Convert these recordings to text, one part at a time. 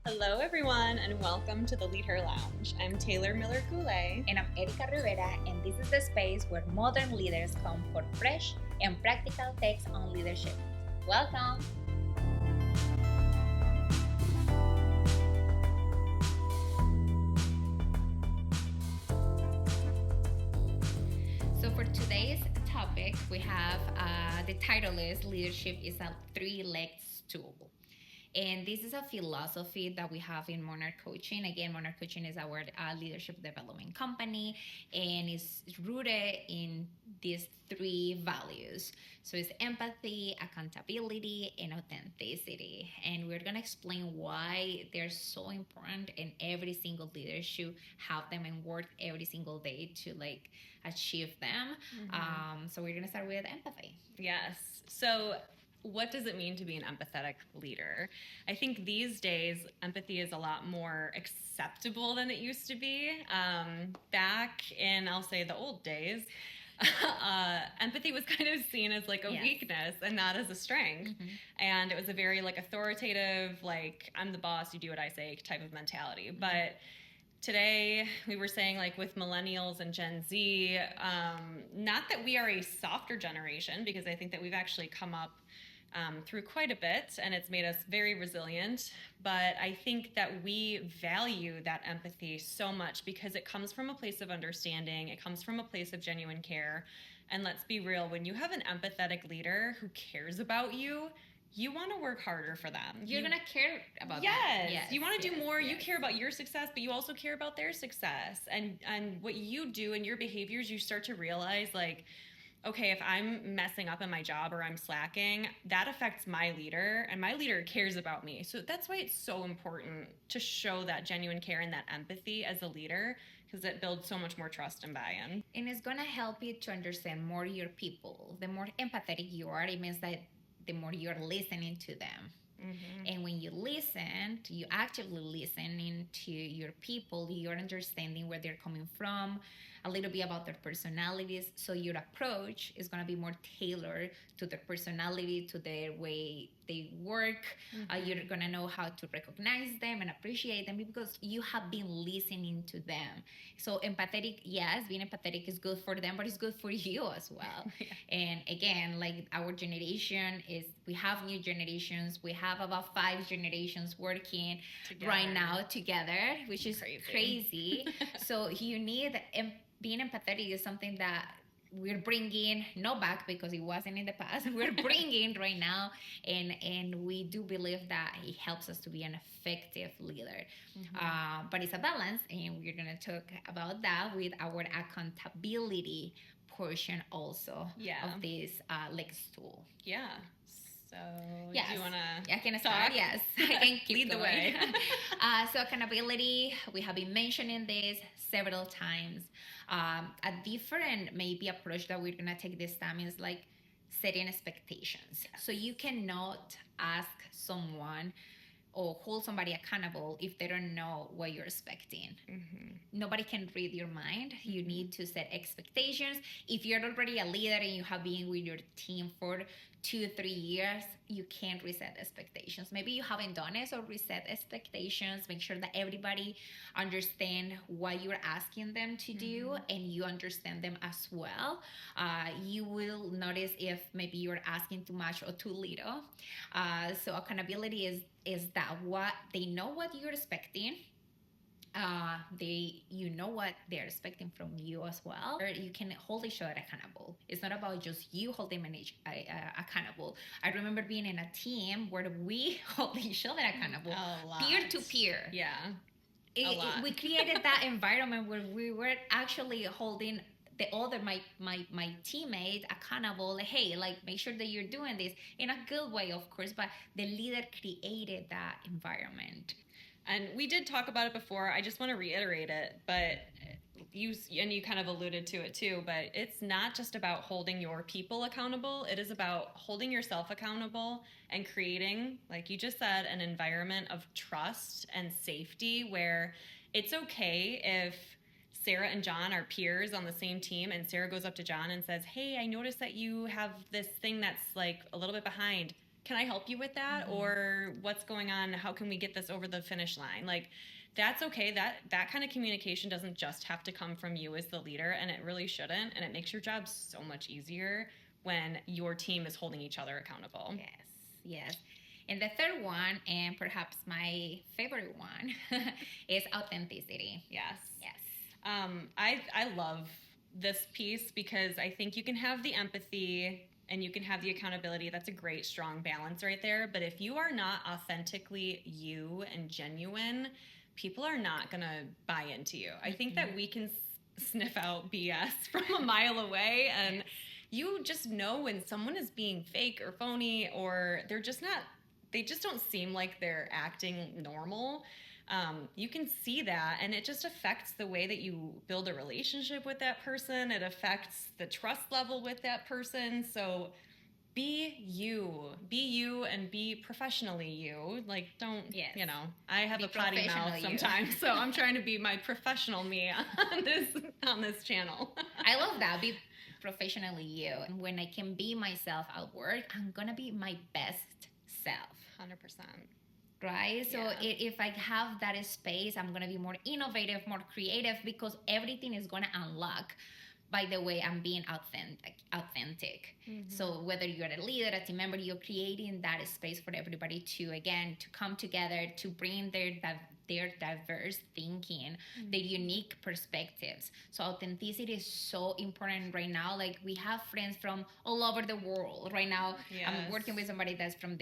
Hello, everyone, and welcome to the LeadHer Lounge. I'm Taylor Miller-Goulet. And I'm Erica Rivera, and this is the space where modern leaders come for fresh and practical takes on leadership. Welcome! So for today's topic, we have the title is Leadership is a Three-Legged Stool. And this is a philosophy that we have in Monarch Coaching. Again, Monarch Coaching is our leadership development company, and it's rooted in these three values. So it's empathy, accountability, and authenticity. And we're gonna explain why they're so important, and every single leader should have them and work every single day to achieve them. So we're gonna start with empathy. Yes. So what does it mean to be an empathetic leader? I think these days, empathy is a lot more acceptable than it used to be. Back in, I'll say, the old days, empathy was kind of seen as like a weakness and not as a strength. And it was a very authoritative, I'm the boss, you do what I say type of mentality. But today, we were saying with millennials and Gen Z, not that we are a softer generation, because I think that we've actually come up through quite a bit, and it's made us very resilient. But I think that we value that empathy so much because it comes from a place of understanding. It comes from a place of genuine care. And let's be real, when you have an empathetic leader who cares about you, you want to work harder for them. You're going to care about them. Yes. You want to do more. Yes. You care about your success, but you also care about their success. And what you do and your behaviors, you start to realize okay, if I'm messing up in my job or I'm slacking, that affects my leader, and my leader cares about me. So that's why it's so important to show that genuine care and that empathy as a leader, because it builds so much more trust and buy-in. And it's going to help you to understand more your people. The more empathetic you are, it means that the more you're listening to them. And when you listen, you actively listening to your people, you're understanding where they're coming from, a little bit about their personalities. So your approach is going to be more tailored to their personality, to their way they work. You're going to know how to recognize them and appreciate them because you have been listening to them. So empathetic, yes, being empathetic is good for them, but it's good for you as well. And again, our generation we have new generations. We have about 5 generations working right now together, which is crazy. So you need, being empathetic is something that we're bringing, not back because it wasn't in the past, we're bringing right now, and we do believe that it helps us to be an effective leader. But it's a balance, and we're going to talk about that with our accountability portion also of this stool. Yeah. So yes. Do you want to I can start? Yes. I can keep lead the way. So accountability, we have been mentioning this several times. A different maybe approach that we're going to take this time is setting expectations. So you cannot ask someone or hold somebody accountable if they don't know what you're expecting. Nobody can read your mind. You need to set expectations. If you're already a leader and you have been with your team for 2-3 years, you can't reset expectations. Maybe you haven't done it, so reset expectations. Make sure that everybody understand what you're asking them to do, and you understand them as well. You will notice if maybe you're asking too much or too little. So accountability is that what they know what you're expecting. You know what they're expecting from you as well. Or you can hold each other accountable. It's not about just you holding accountable. I remember being in a team where we hold each other accountable, peer to peer. Yeah, we created that environment where we were actually holding the other my teammate accountable. Hey, make sure that you're doing this in a good way, of course. But the leader created that environment. And we did talk about it before. I just want to reiterate it, but you kind of alluded to it too, but it's not just about holding your people accountable. It is about holding yourself accountable and creating, like you just said, an environment of trust and safety where it's okay if Sarah and John are peers on the same team, and Sarah goes up to John and says, hey, I noticed that you have this thing that's a little bit behind. can I help you with that? Or what's going on? How can we get this over the finish line? Like, that's okay. That kind of communication doesn't just have to come from you as the leader, and it really shouldn't. And it makes your job so much easier when your team is holding each other accountable. Yes. And the third one, and perhaps my favorite one, is authenticity. Yes. I love this piece because I think you can have the empathy and you can have the accountability. That's a great, strong balance right there. But if you are not authentically you and genuine, people are not going to buy into you. I think that we can sniff out BS from a mile away, and you just know when someone is being fake or phony, or they just don't seem like they're acting normal. You can see that, and it just affects the way that you build a relationship with that person. It affects the trust level with that person. So be you and be professionally you. Like, don't, I have a potty mouth sometimes, so I'm trying to be my professional me on this channel. I love that. Be professionally you. And when I can be myself at work, I'm going to be my best self. 100%. Right? So if I have that space, I'm going to be more innovative, more creative, because everything is going to unlock by the way I'm being authentic. So whether you're a leader, a team member, you're creating that space for everybody to come together, to bring their diverse thinking, their unique perspectives. So authenticity is so important right now. Like, we have friends from all over the world right now. I'm working with somebody that's from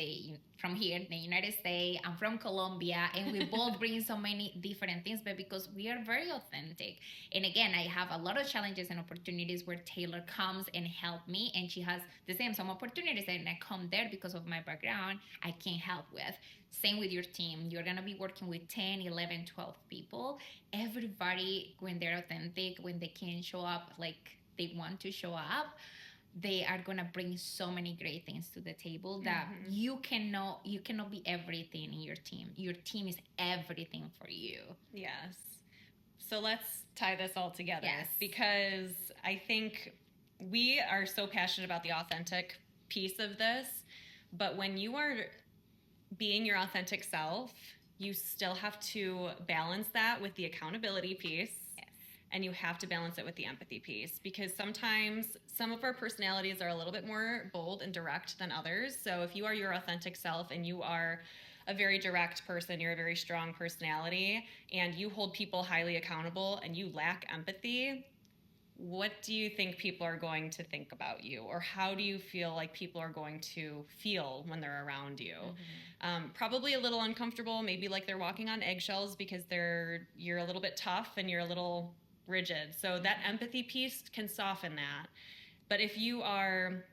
here in the United States. I'm from Colombia, and we both bring so many different things, but because we are very authentic. And again, I have a lot of challenges and opportunities where Taylor comes and help me, and she has the same some opportunities, and I come there because of my background I can help with. Same with your team. You're going to be working with 10, 11, 12 people. Everybody, when they're authentic, when they can show up like they want to show up, they are going to bring so many great things to the table that you cannot be everything in your team. Your team is everything for you. Yes. So let's tie this all together, because I think we are so passionate about the authentic piece of this, but when you are being your authentic self, you still have to balance that with the accountability piece. And you have to balance it with the empathy piece, because sometimes some of our personalities are a little bit more bold and direct than others. So if you are your authentic self and you are a very direct person, you're a very strong personality, and you hold people highly accountable and you lack empathy, what do you think people are going to think about you? Or how do you feel like people are going to feel when they're around you? Probably a little uncomfortable, maybe like they're walking on eggshells because you're a little bit tough and you're a little rigid. So that empathy piece can soften that. But if you are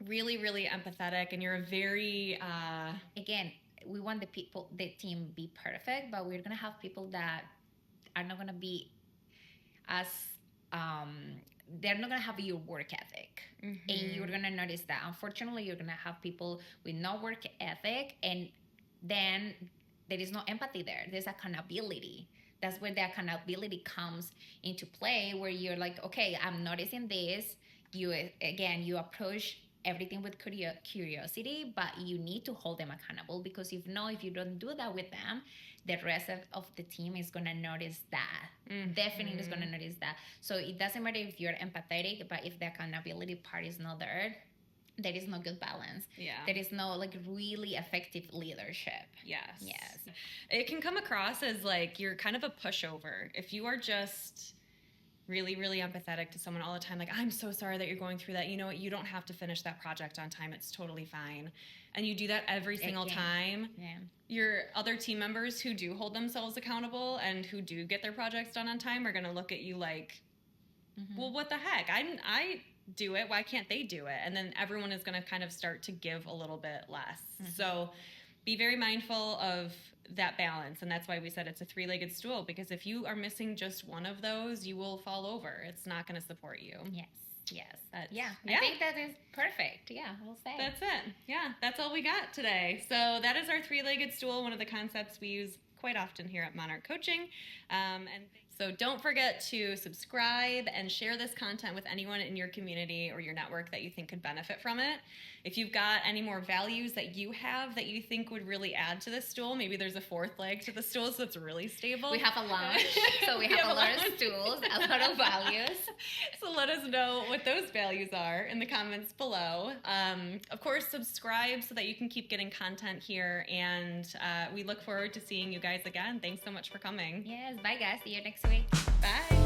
really, really empathetic and you're a very... Again, we want the team be perfect, but we're going to have people that are not going to be as... they're not going to have your work ethic. And you're going to notice that. Unfortunately, you're going to have people with no work ethic, and then there is no empathy there. There's accountability. That's where the accountability comes into play, where you're like, okay, I'm noticing this. You approach everything with curiosity, but you need to hold them accountable, because if you don't do that with them, the rest of the team is going to notice that. Definitely is going to notice that. So it doesn't matter if you're empathetic, but if the accountability part is not there, there is no good balance. There is no really effective leadership. Yes. It can come across as like you're kind of a pushover. If you are just really, really empathetic to someone all the time, like, I'm so sorry that you're going through that. You know what? You don't have to finish that project on time. It's totally fine. And you do that every single time. Your other team members who do hold themselves accountable and who do get their projects done on time are going to look at you like, well, what the heck? I do it. Why can't they do it? And then everyone is going to kind of start to give a little bit less. So be very mindful of that balance. And that's why we said it's a three-legged stool, because if you are missing just one of those, you will fall over. It's not going to support you. I think that is perfect. We'll say that's it. That's all we got today. So that is our three-legged stool, one of the concepts we use quite often here at Monarch Coaching. And so don't forget to subscribe and share this content with anyone in your community or your network that you think could benefit from it. If you've got any more values that you have that you think would really add to the stool, maybe there's a fourth leg to the stool so it's really stable. We have a lounge, so we have a lot of stools, a lot of values. So let us know what those values are in the comments below. Of course, subscribe so that you can keep getting content here, and we look forward to seeing you guys again. Thanks so much for coming. Yes, bye guys. See you next week. Bye.